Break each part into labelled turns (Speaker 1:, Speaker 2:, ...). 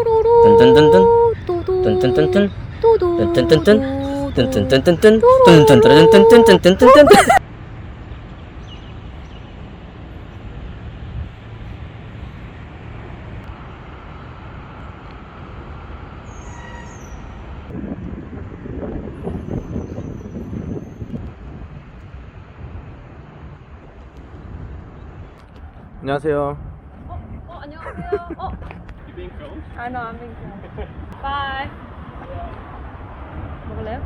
Speaker 1: 뚠뚠뚠뚠 뚠뚠뚠뚠 뚠뚠뚠뚠 뚠뚠뚠뚠 뚠뚠뚠뚠뚠뚠뚠뚠.
Speaker 2: 안녕하세요.
Speaker 3: 안녕하세요.
Speaker 4: You being filmed?
Speaker 3: I know, I'm being filmed. Bye. 먹을래요?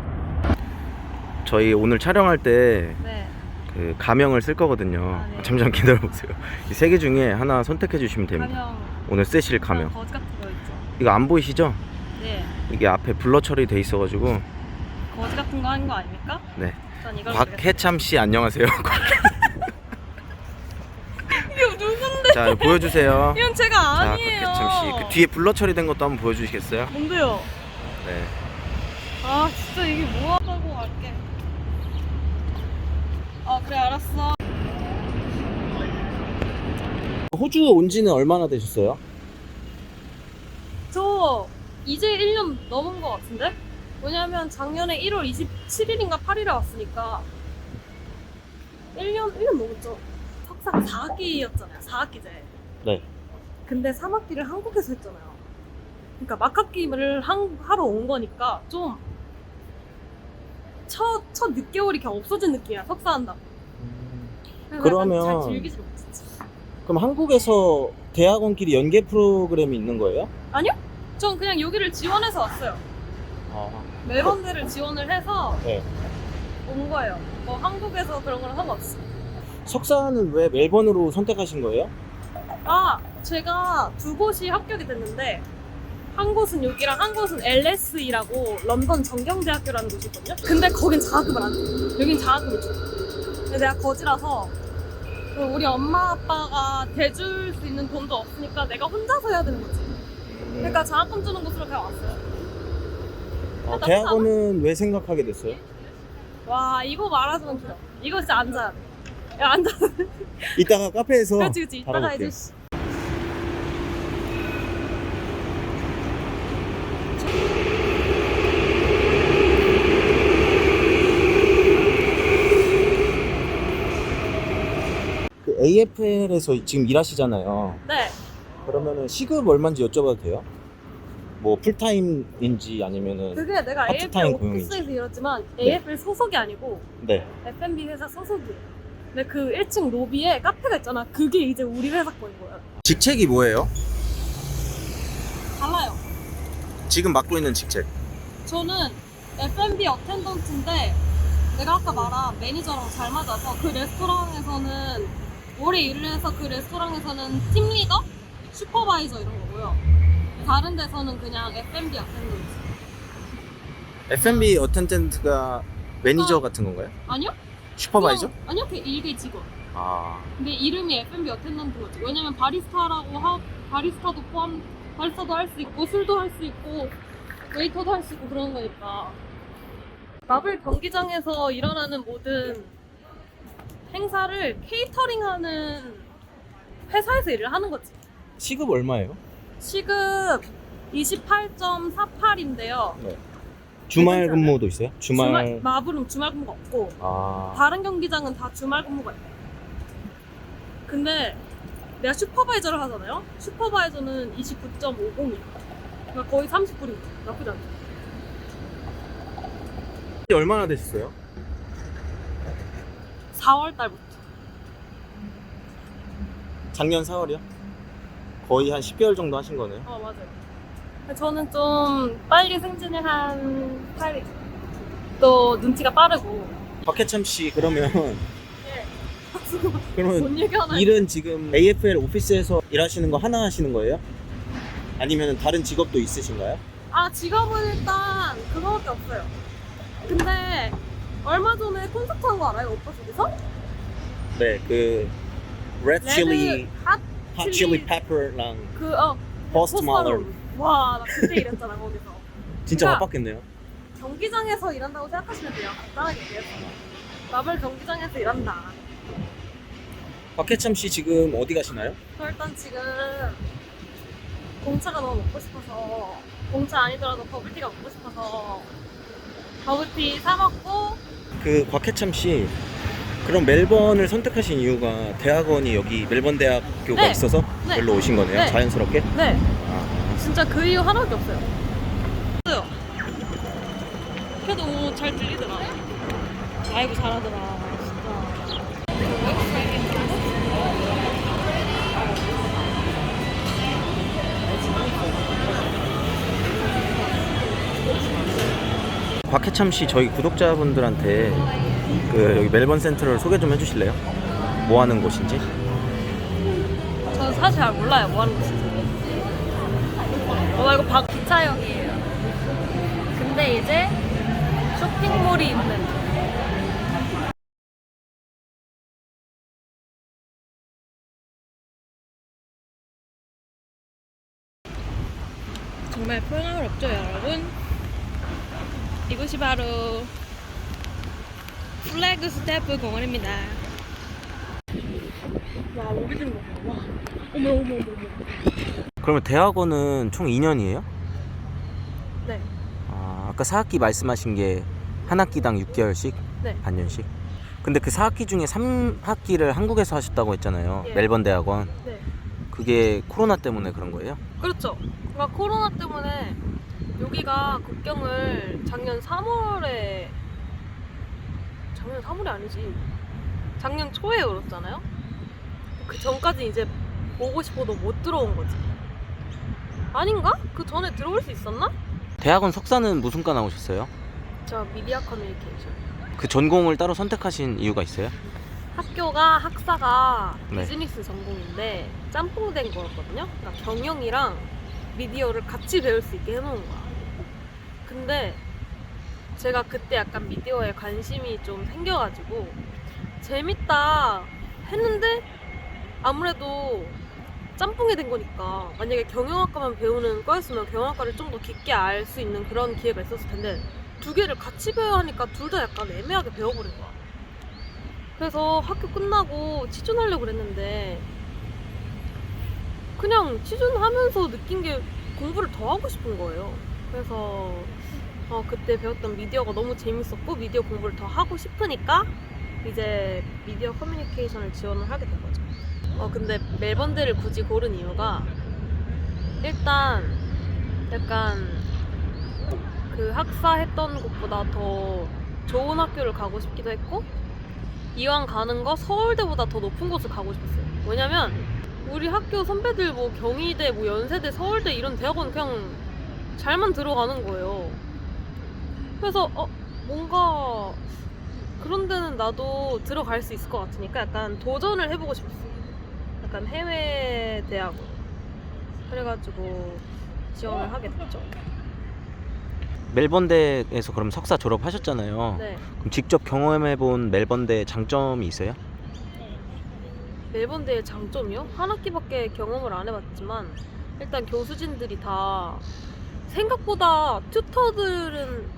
Speaker 2: 저희 오늘 촬영할 때
Speaker 3: 네.
Speaker 2: 그 가명을 쓸 거거든요.
Speaker 3: 아, 네.
Speaker 2: 잠시만 기다려보세요. 이 세 개 중에 하나 선택해 주시면 됩니다.
Speaker 3: 가명.
Speaker 2: 오늘 쓰실 가명.
Speaker 3: 거지 같은 거 있죠?
Speaker 2: 이거 안 보이시죠?
Speaker 3: 네.
Speaker 2: 이게 앞에 블러 처리돼 있어가지고.
Speaker 3: 거지 같은 거 하는 거 아닙니까?
Speaker 2: 네.
Speaker 3: 전 이걸
Speaker 2: 곽해참 씨 안녕하세요.
Speaker 3: 이게 누군데?
Speaker 2: 자 보여주세요.
Speaker 3: 이건 제가
Speaker 2: 자
Speaker 3: 아니에요.
Speaker 2: 곽해참 씨. 그 뒤에 블러 처리된 것도 한번 보여주시겠어요?
Speaker 3: 뭔데요?
Speaker 2: 네.
Speaker 3: 아 진짜 이게 뭐 하고 갈게. 아 그래 알았어.
Speaker 2: 호주 온 지는 얼마나 되셨어요?
Speaker 3: 저 이제 1년 넘은 거 같은데? 왜냐면 작년에 1월 27일인가 8일에 왔으니까 1년 넘었죠. 석사가 4학기였잖아요. 4학기제.
Speaker 2: 네.
Speaker 3: 근데 3학기를 한국에서 했잖아요. 그러니까 막학기를 하러 온 거니까 좀 첫 6개월이 그냥 없어진 느낌이야. 석사한다고. 그래서
Speaker 2: 그러면-
Speaker 3: 약간 잘 즐기지 못했지.
Speaker 2: 그럼 한국에서 대학원끼리 연계 프로그램이 있는 거예요?
Speaker 3: 아니요? 전 그냥 여기를 지원해서 왔어요.
Speaker 2: 아.
Speaker 3: 멜번드를 지원을 해서
Speaker 2: 네.
Speaker 3: 온 거예요. 뭐 한국에서 그런 거랑 상관없어.
Speaker 2: 석사는 왜 멜번으로 선택하신 거예요?
Speaker 3: 아, 제가 두 곳이 합격이 됐는데 한 곳은 여기랑 한 곳은 LSE라고 런던 정경대학교라는 곳이거든요. 근데 거긴 장학금을 안 줘. 여긴 장학금을 줘. 근데 내가 거지라서 우리 엄마 아빠가 대줄 수 있는 돈도 없으니까 내가 혼자서 해야 되는 거지. 그러니까 장학금 주는 곳으로 그냥 왔어요.
Speaker 2: 대학원은 왜 생각하게 됐어요?
Speaker 3: 와, 이거 말하자면 돼요. 이거 진짜 앉아야 돼. 야, 앉아야 돼.
Speaker 2: 이따가 카페에서
Speaker 3: 그렇지. 이따가
Speaker 2: 달아볼게요.
Speaker 3: 이제
Speaker 2: 그 AFL에서 지금 일하시잖아요.
Speaker 3: 네.
Speaker 2: 그러면은 시급 얼마인지 여쭤봐도 돼요? 뭐 풀타임인지 아니면은
Speaker 3: 그게 내가
Speaker 2: 파트타임
Speaker 3: AFL
Speaker 2: 고용이지.
Speaker 3: 오피스에서 일했지만
Speaker 2: 네.
Speaker 3: AFL 소속이 아니고
Speaker 2: 네.
Speaker 3: F&B 회사 소속이에요. 근데 그 1층 로비에 카페가 있잖아. 그게 이제 우리 회사 거인 거야.
Speaker 2: 직책이 뭐예요?
Speaker 3: 달라요.
Speaker 2: 지금 맡고 있는 직책.
Speaker 3: 저는 F&B 어텐던트인데 내가 아까 말한 매니저랑 잘 맞아서 그 레스토랑에서는 오래 일을 해서 그 레스토랑에서는 팀 리더, 슈퍼바이저 이런 거고요. 다른 데서는 그냥 F&B 어텐던트.
Speaker 2: F&B 어텐던트가 매니저
Speaker 3: 아.
Speaker 2: 같은 건가요?
Speaker 3: 아니요?
Speaker 2: 슈퍼바이저?
Speaker 3: 그냥- 아니요, 그 일개 직원.
Speaker 2: 아.
Speaker 3: 근데 이름이 F&B 어텐던트거지. 왜냐면 바리스타라고 바리스타도 바리스타도 할 수 있고 술도 할 수 있고 웨이터도 할 수 있고 그런 거니까. 마블 경기장에서 일어나는 모든 행사를 케이터링하는 회사에서 일을 하는 거지.
Speaker 2: 시급 얼마예요?
Speaker 3: 시급 28.48인데요.
Speaker 2: 네. 주말 근무도 있어요? 주말.
Speaker 3: 마블은 주말 근무가 없고
Speaker 2: 아.
Speaker 3: 다른 경기장은 다 주말 근무가 있어요. 근데 내가 슈퍼바이저를 하잖아요. 슈퍼바이저는 29.50이야. 그러니까 거의 30불이죠. 나쁘지 않죠.
Speaker 2: 얼마나 되셨어요?
Speaker 3: 4월 달부터.
Speaker 2: 작년 4월이요? 거의 한 10개월 정도 하신 거네요.
Speaker 3: 맞아요. 저는 좀 빨리 승진을 한 타입. 또 눈치가 빠르고.
Speaker 2: 박해참 씨 그러면
Speaker 3: 예.
Speaker 2: 그러면
Speaker 3: 뭔 얘기 하나.
Speaker 2: 일은 지금 AFL 오피스에서 일하시는 거 하나 하시는 거예요? 아니면 다른 직업도 있으신가요?
Speaker 3: 직업은 일단 그거밖에 없어요. 근데 얼마 전에 콘서트 한 거 알아요? 오빠 쪽에서?
Speaker 2: 네, 그 레드 칠리,
Speaker 3: 핫
Speaker 2: 핫 칠리 페퍼랑 포스트 말론.
Speaker 3: 와, 나 그때 일했잖아 거기서.
Speaker 2: 진짜
Speaker 3: 그러니까
Speaker 2: 바빴겠네요.
Speaker 3: 경기장에서 일한다고 생각하시면 돼요. 간단하게 얘기해서. 마블 경기장에서 일한다.
Speaker 2: 박해참 씨 지금 어디 가시나요?
Speaker 3: 저 일단 지금 공차가 너무 먹고 싶어서, 공차 아니더라도 버블티가 먹고 싶어서 버블티 사 먹고.
Speaker 2: 그 곽해참 씨, 그럼 멜번을 선택하신 이유가 대학원이 여기 멜번 대학교가
Speaker 3: 네.
Speaker 2: 있어서
Speaker 3: 네.
Speaker 2: 여기로 오신 거네요?
Speaker 3: 네.
Speaker 2: 자연스럽게?
Speaker 3: 네,
Speaker 2: 아,
Speaker 3: 진짜 그 이유 하나밖에 없어요. 그래도 너무 잘 들리더라. 아이고 잘하더라 진짜.
Speaker 2: 곽해참 씨, 저희 구독자분들한테 그 여기 멜번 센트럴 소개 좀 해주실래요? 뭐 하는 곳인지?
Speaker 3: 저는 사실 잘 몰라요 뭐 하는 곳인지. 이거 기차역이에요. 근데 이제 쇼핑몰이 있는. 정말 표현할 없죠 여러분. 이곳이 바로 플래그 스태프 공원입니다. 와 오기진 거 봐. 어머.
Speaker 2: 그러면 대학원은 총 2년이에요?
Speaker 3: 네.
Speaker 2: 아, 아까 4학기 말씀하신 게 한 학기당 6개월씩?
Speaker 3: 네.
Speaker 2: 반년씩? 근데 그 4학기 중에 3학기를 한국에서 하셨다고 했잖아요.
Speaker 3: 예.
Speaker 2: 멜번 대학원.
Speaker 3: 네.
Speaker 2: 그게 코로나 때문에 그런 거예요?
Speaker 3: 그렇죠. 그러니까 코로나 때문에 여기가 국경을 작년 3월이 아니지. 작년 초에 열었잖아요. 그 전까지 이제 오고 싶어도 못 들어온 거지. 아닌가? 그 전에 들어올 수 있었나?
Speaker 2: 대학원 석사는 무슨 과 나오셨어요?
Speaker 3: 저 미디어 커뮤니케이션.
Speaker 2: 그 전공을 따로 선택하신 이유가 있어요?
Speaker 3: 학사가
Speaker 2: 네.
Speaker 3: 비즈니스 전공인데 짬뽕된 거였거든요. 그러니까 경영이랑 미디어를 같이 배울 수 있게 해놓은 거야. 근데 제가 그때 약간 미디어에 관심이 좀 생겨가지고 재밌다 했는데 아무래도 짬뽕이 된 거니까 만약에 경영학과만 배우는 거였으면 경영학과를 좀 더 깊게 알 수 있는 그런 기회가 있었을 텐데 두 개를 같이 배워야 하니까 둘 다 약간 애매하게 배워버린 거야. 그래서 학교 끝나고 취준하려고 그랬는데 그냥 취준하면서 느낀 게 공부를 더 하고 싶은 거예요. 그래서 그때 배웠던 미디어가 너무 재밌었고 미디어 공부를 더 하고 싶으니까 이제 미디어 커뮤니케이션을 지원을 하게 된 거죠. 근데 멜번대를 굳이 고른 이유가 일단 약간 그 학사 했던 곳보다 더 좋은 학교를 가고 싶기도 했고 이왕 가는 거 서울대보다 더 높은 곳을 가고 싶었어요. 왜냐면 우리 학교 선배들 뭐 경희대, 뭐 연세대, 서울대 이런 대학원 그냥 잘만 들어가는 거예요. 그래서 뭔가 그런 데는 나도 들어갈 수 있을 것 같으니까 약간 도전을 해보고 싶었어요. 약간 해외 대학원. 그래가지고 지원을 하게 됐죠.
Speaker 2: 멜번대에서 그럼 석사 졸업하셨잖아요.
Speaker 3: 네.
Speaker 2: 그럼 직접 경험해본 멜번대 장점이 있어요?
Speaker 3: 멜번대의 장점이요? 한 학기밖에 경험을 안 해봤지만 일단 교수진들이 다 생각보다 튜터들은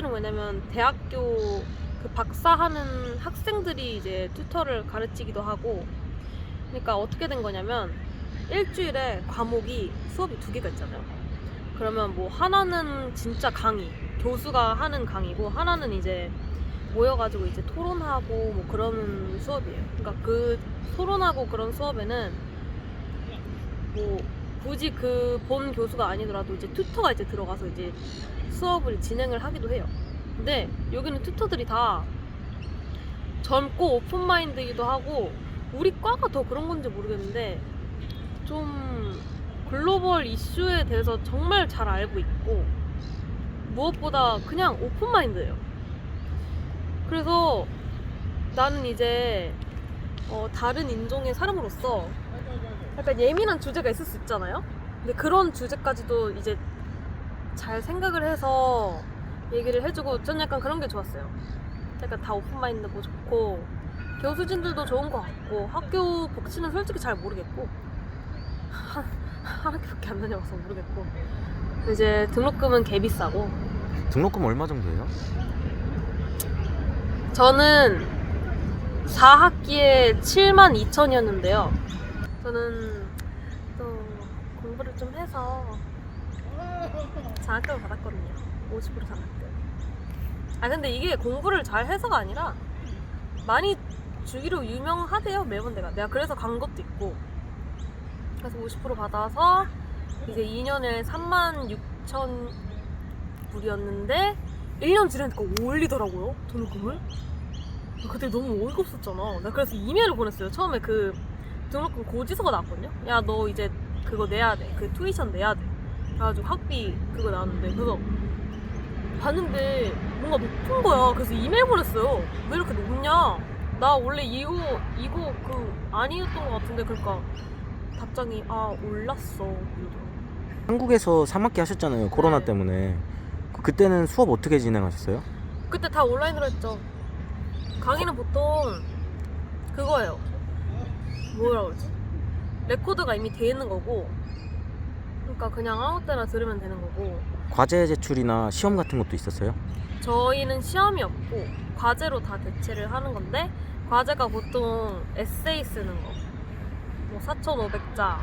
Speaker 3: 뭐냐면 대학교 그 박사하는 학생들이 이제 튜터를 가르치기도 하고 그러니까 어떻게 된 거냐면 일주일에 과목이 수업이 2개가 있잖아요. 그러면 뭐 하나는 진짜 강의, 교수가 하는 강의고 하나는 이제 모여가지고 이제 토론하고 뭐 그런 수업이에요. 그러니까 그 토론하고 그런 수업에는 뭐 굳이 그 본 교수가 아니더라도 이제 튜터가 이제 들어가서 이제 수업을 진행을 하기도 해요. 근데 여기는 튜터들이 다 젊고 오픈마인드이기도 하고 우리 과가 더 그런 건지 모르겠는데 좀 글로벌 이슈에 대해서 정말 잘 알고 있고 무엇보다 그냥 오픈마인드예요. 그래서 나는 이제 다른 인종의 사람으로서 약간 예민한 주제가 있을 수 있잖아요. 근데 그런 주제까지도 이제 잘 생각을 해서 얘기를 해주고 전 약간 그런 게 좋았어요. 약간 다 오픈마인드고 좋고 교수진들도 좋은 것 같고 학교 복지는 솔직히 잘 모르겠고 한 학기밖에 안 다녀봐서 모르겠고 이제 등록금은 개 비싸고.
Speaker 2: 등록금 얼마 정도예요?
Speaker 3: 저는 4학기에 72,000이었는데요. 저는 또 좀 해서 장학금을 받았거든요. 50% 장학금. 아 근데 이게 공부를 잘 해서가 아니라 많이 주기로 유명하대요. 매번 내가 그래서 간 것도 있고. 그래서 50% 받아서 이제 2년에 36,000불이었는데 1년 지나니까 올리더라고요. 등록금을. 그때 너무 어이가 없었잖아. 내가 그래서 이메일을 보냈어요. 처음에 그 등록금 고지서가 나왔거든요. 야 너 이제 그거 내야 돼. 그 투이션 내야 돼. 그래가지고 학비 그거 나왔는데 그래서 봤는데 뭔가 높은 거야. 그래서 이메일 보냈어요. 왜 이렇게 높냐? 나 원래 이거 그 아니었던 것 같은데. 그러니까 답장이 올랐어 이러더라고.
Speaker 2: 한국에서 3학기 하셨잖아요. 코로나
Speaker 3: 네.
Speaker 2: 때문에. 그때는 수업 어떻게 진행하셨어요?
Speaker 3: 그때 다 온라인으로 했죠. 강의는 보통 그거예요. 뭐라 그러지? 레코드가 이미 돼 있는 거고, 그러니까 그냥 아무 때나 들으면 되는 거고.
Speaker 2: 과제 제출이나 시험 같은 것도 있었어요?
Speaker 3: 저희는 시험이 없고 과제로 다 대체를 하는 건데, 과제가 보통 에세이 쓰는 거, 뭐 4,500자,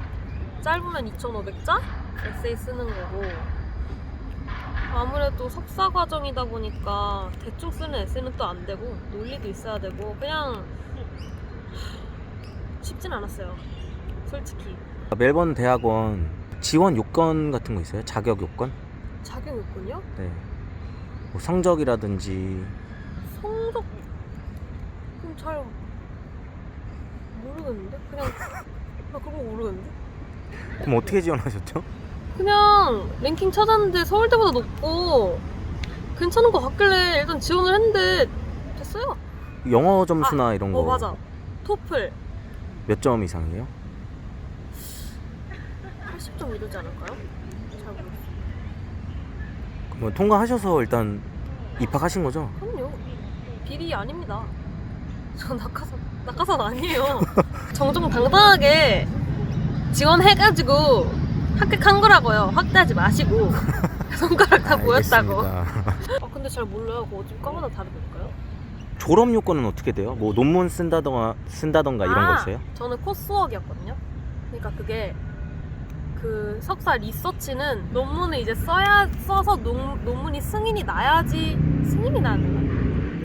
Speaker 3: 짧으면 2,500자 에세이 쓰는 거고. 아무래도 석사 과정이다 보니까 대충 쓰는 에세이는 또 안 되고 논리도 있어야 되고 그냥 쉽진 않았어요, 솔직히.
Speaker 2: 멜번 대학원 지원 요건 같은 거 있어요? 자격 요건?
Speaker 3: 자격 요건이요?
Speaker 2: 네. 뭐 성적이라든지.
Speaker 3: 성적 그럼 잘 모르겠는데? 그냥 나 그거 모르겠는데?
Speaker 2: 그럼 어떻게 지원하셨죠?
Speaker 3: 그냥 랭킹 찾았는데 서울대보다 높고 괜찮은 거 같길래 일단 지원을 했는데 됐어요.
Speaker 2: 영어 점수나 이런 거.
Speaker 3: 맞아. 토플
Speaker 2: 몇 점 이상이에요?
Speaker 3: 80점 이르지 않을까요? 잘 모르겠어요.
Speaker 2: 그럼 통과하셔서 일단 입학하신 거죠?
Speaker 3: 그럼요. 비리 아닙니다. 저 낙하산 아니에요. 정정당당하게 지원해가지고 합격한 거라고요. 확대하지 마시고. 손가락 다 보였다고.
Speaker 2: 알겠습니다.
Speaker 3: 근데 잘 몰라요. 그거 좀 과마다 다르니까요.
Speaker 2: 졸업 요건은 어떻게 돼요? 뭐 논문 쓴다던가 이런 거 있어요?
Speaker 3: 저는 코스웍이었거든요. 그러니까 그게 그 석사 리서치는 논문을 이제 써서 논문이 승인이 나야지. 승인이 나야 되나?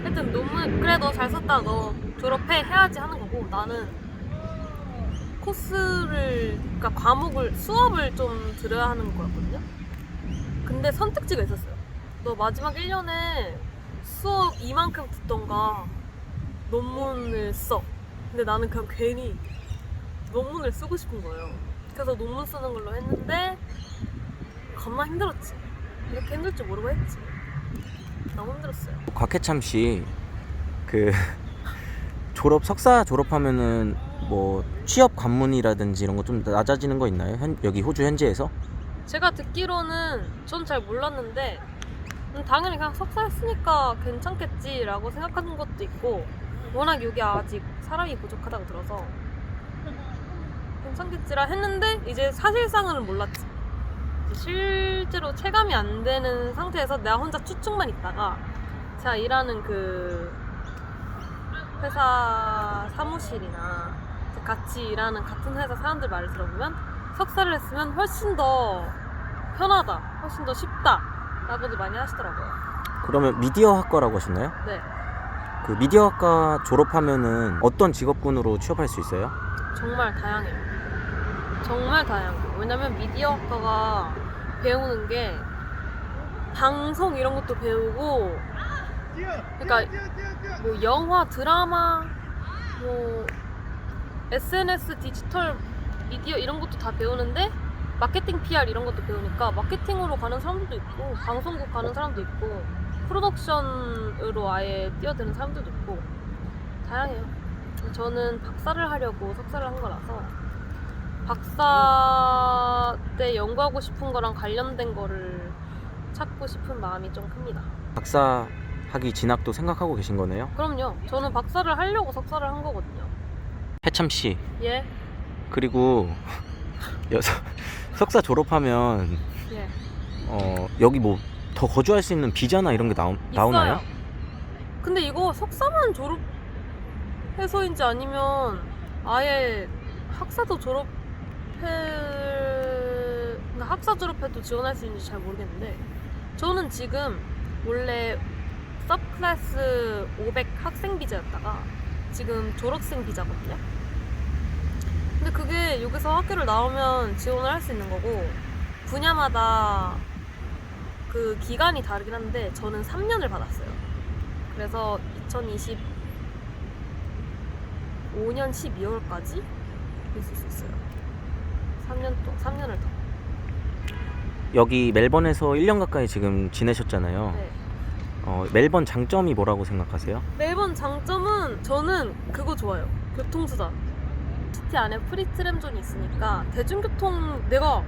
Speaker 3: 하여튼 논문 그래 너 잘 썼다 너 졸업해 해야지 하는 거고, 나는 코스를, 그러니까 과목을, 수업을 좀 들어야 하는 거였거든요. 근데 선택지가 있었어요. 너 마지막 1년에 수업 이만큼 듣던가 논문을 써. 근데 나는 그냥 괜히 논문을 쓰고 싶은 거예요. 그래서 논문 쓰는 걸로 했는데 겁나 힘들었지. 이렇게 힘들 줄 모르고 했지. 너무 힘들었어요.
Speaker 2: 곽해참 씨, 그 석사 졸업하면은 뭐 취업 관문이라든지 이런 거 좀 낮아지는 거 있나요? 여기 호주 현지에서?
Speaker 3: 제가 듣기로는 전 잘 몰랐는데 당연히 그냥 석사 했으니까 괜찮겠지라고 생각하는 것도 있고, 워낙 여기 아직 사람이 부족하다고 들어서 괜찮겠지라 했는데 이제 사실상은 몰랐지. 실제로 체감이 안 되는 상태에서 내가 혼자 추측만 있다가 제가 일하는 그 회사 사무실이나 같이 일하는 같은 회사 사람들 말을 들어보면 석사를 했으면 훨씬 더 편하다, 훨씬 더 쉽다 라고도 많이 하시더라고요.
Speaker 2: 그러면 미디어학과라고 하셨나요?
Speaker 3: 네.
Speaker 2: 그 미디어학과 졸업하면은 어떤 직업군으로 취업할 수 있어요?
Speaker 3: 정말 다양해요. 정말 다양해요. 왜냐면 미디어학과가 배우는 게 방송 이런 것도 배우고, 그러니까 뭐 영화, 드라마, 뭐 SNS, 디지털 미디어 이런 것도 다 배우는데 마케팅 PR 이런 것도 배우니까 마케팅으로 가는 사람들도 있고, 방송국 가는 사람도 있고, 프로덕션으로 아예 뛰어드는 사람들도 있고, 다양해요. 저는 박사를 하려고 석사를 한 거라서 박사 때 연구하고 싶은 거랑 관련된 거를 찾고 싶은 마음이 좀 큽니다.
Speaker 2: 박사 학위 진학도 생각하고 계신 거네요?
Speaker 3: 그럼요. 저는 박사를 하려고 석사를 한 거거든요.
Speaker 2: 해참 씨,
Speaker 3: 예?
Speaker 2: 그리고 석사 졸업하면
Speaker 3: 예.
Speaker 2: 여기 뭐 더 거주할 수 있는 비자나 이런 게 나오나요?
Speaker 3: 있어요. 근데 이거 석사만 졸업해서인지 아니면 아예 학사도 졸업해서 그러니까 학사 졸업해도 지원할 수 있는지 잘 모르겠는데 저는 지금 원래 서클래스 500 학생 비자였다가 지금 졸업생 비자거든요. 근데 그게 여기서 학교를 나오면 지원을 할 수 있는 거고 분야마다 그 기간이 다르긴 한데 저는 3년을 받았어요. 그래서 2025년 12월까지 있을 수 있어요. 3년을 더.
Speaker 2: 여기 멜번에서 1년 가까이 지금 지내셨잖아요.
Speaker 3: 네.
Speaker 2: 멜번 장점이 뭐라고 생각하세요?
Speaker 3: 멜번 장점은 저는 그거 좋아요. 교통수단. 시티 안에 프리트램존이 있으니까 대중교통 내가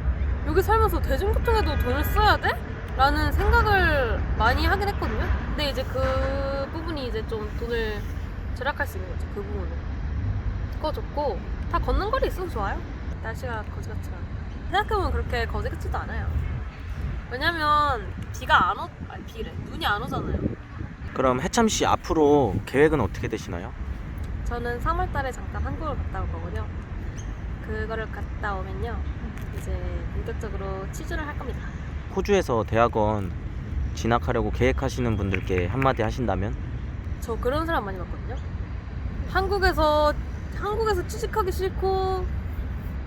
Speaker 3: 여기 살면서 대중교통에도 돈을 써야 돼? 라는 생각을 많이 하긴 했거든요. 근데 이제 그 부분이 이제 좀 돈을 절약할 수 있는 거죠. 그 부분은. 그거 좋고 다 걷는 거리 있어서 좋아요. 날씨가 거지 같지가 않아요. 생각해보면 그렇게 거지 같지도 않아요. 왜냐면 비가 안 비래. 눈이 안 오잖아요.
Speaker 2: 그럼 해참 씨 앞으로 계획은 어떻게 되시나요?
Speaker 3: 저는 3월 달에 잠깐 한국을 갔다 올 거거든요. 그거를 갔다 오면요. 이제 본격적으로 취준을 할 겁니다.
Speaker 2: 호주에서 대학원 진학하려고 계획하시는 분들께 한마디 하신다면?
Speaker 3: 저 그런 사람 많이 봤거든요. 한국에서 취직하기 싫고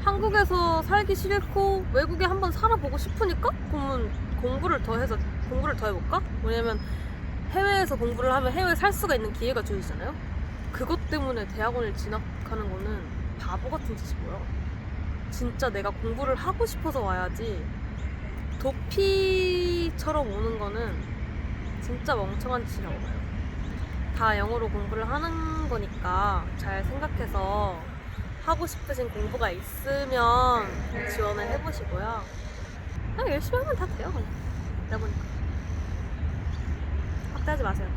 Speaker 3: 한국에서 살기 싫고 외국에 한번 살아보고 싶으니까 그러면 공부를 더 해볼까? 왜냐면 해외에서 공부를 하면 해외에 살 수가 있는 기회가 주어지잖아요. 그것 때문에 대학원을 진학하는 거는 바보 같은 짓이고요. 진짜 내가 공부를 하고 싶어서 와야지 도피처럼 오는 거는 진짜 멍청한 짓이라고 봐요. 다 영어로 공부를 하는 거니까 잘 생각해서 하고 싶으신 공부가 있으면 지원을 해보시고요. 그냥 열심히 하면 다 돼요. 내가 보니까 확대하지 마세요.